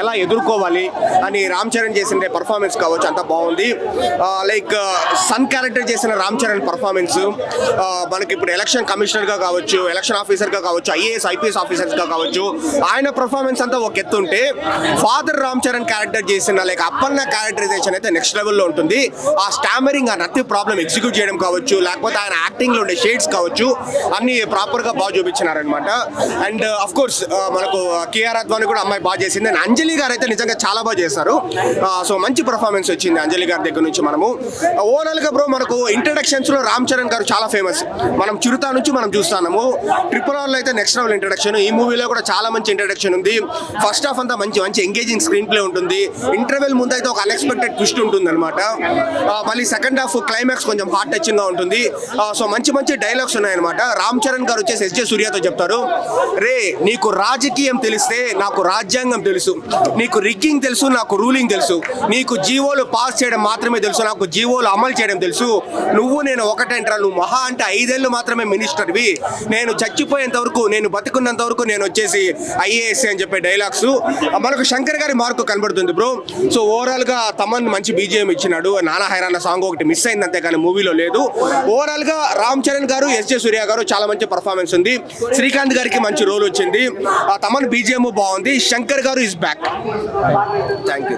ఎలా ఎదుర్కోవాలి అని రామ్ చరణ్ చేసిన పర్ఫార్మెన్స్ కావచ్చు, అంత బాగుంది. లైక్ సన్ క్యారెక్టర్ చేసిన రామ్ చరణ్ పర్ఫార్మెన్స్ మనకి ఇప్పుడు ఎలక్షన్ కమిషనర్గా కావచ్చు, ఎలక్షన్ ఆఫీసర్గా కావచ్చు, ఐఏఎస్ ఐపీఎస్ ఆఫీసర్స్గా కావచ్చు, ఆయన పర్ఫార్మెన్స్ అంతా ఒక ఎత్తుంటే ఫాదర్ రామ్ చరణ్ క్యారెక్టర్ చేసిన లైక్ అప్పన్న క్యారెక్టరైజేషన్ అయితే నెక్స్ట్ లెవెల్లో ఉంటుంది. ఆ స్టామరింగ్, ఆ నత్తి ప్రాబ్లం ఎగ్జిక్యూట్ చేయడం కావచ్చు, లేకపోతే ఆయన యాక్టింగ్లో ఉండే షేడ్స్ కావచ్చు, అన్ని ప్రాపర్గా బాగా చూపించినారనమాట. అండ్ అఫ్ కోర్స్ మనకు కేఆర్ అద్వాని కూడా అమ్మాయి బాగా చేసింది. అండ్ అంజలి గారు అయితే నిజంగా చాలా బాగా చేస్తారు. సో మంచి పర్ఫార్మెన్స్ వచ్చింది అంజలి గారి దగ్గర నుంచి. మనము ఓవరాల్ గా బ్రో మనకు ఇంట్రడక్షన్స్ లో రామ్ చరణ్ గారు చాలా ఫేమస్. మనం చిరుత నుంచి మనం చూస్తున్నాము. ట్రిపుల్ ఆర్ లో అయితే నెక్స్ట్ లెవెల్ ఇంట్రడక్షన్. ఈ మూవీలో కూడా చాలా మంచి ఇంట్రడక్షన్ ఉంది. ఫస్ట్ హాఫ్ అంతా మంచి మంచి ఎంగేజింగ్ స్క్రీన్ ప్లే ఉంటుంది. ఇంటర్వెల్ ముందు అయితే ఒక అన్ఎక్స్పెక్టెడ్ ట్విస్ట్ ఉంటుంది అనమాట. మళ్ళీ సెకండ్ హాఫ్ క్లైమాక్స్ కొంచెం హార్ట్ టచింగ్ గా ఉంటుంది. సో మంచి మంచి డైలాగ్స్ ఉన్నాయన్నమాట. రామ్ చరణ్ గారు వచ్చేసి ఎస్జే సూర్యతో చెప్తారు, రే నీకు రాజకీయం తెలిస్తే నాకు రాజ్యాంగం తెలుసు, నీకు రిగ్గింగ్ తెలుసు, నాకు రూలింగ్ తెలుసు, నీకు జీవోలు పాస్ చేయడం మాత్రమే తెలుసు, నాకు జీవోలు అమలు చేయడం తెలుసు. నువ్వు నేను ఒకటంటారా, నువ్వు మహా అంటే 5 ఏళ్ళు మాత్రమే మినిస్టర్వి, నేను చచ్చిపోయేంత వరకు, నేను బతుకున్నంత వరకు నేను వచ్చేసి ఐఏఎస్ అని చెప్పే డైలాగ్స్ మనకు శంకర్ గారి మార్కు కనబడుతుంది బ్రో. సో ఓవరాల్ గా తమన్ మంచి బీజిఎం ఇచ్చినాడు. నానా హైరాణ సాంగ్ ఒకటి మిస్ అయింది అంతే కానీ మూవీలో లేదు. ఓవరాల్ గా రామ్ చరణ్ గారు, ఎస్జే సూర్య గారు చాలా మంచి పర్ఫార్మెన్స్ ఉంది. శ్రీకాంత్ గారికి మంచి రోల్ వచ్చింది. తమన్ బీజిఎం బాగుంది. శంకర్ గారు ఇస్ బ్యాక్. Thank you.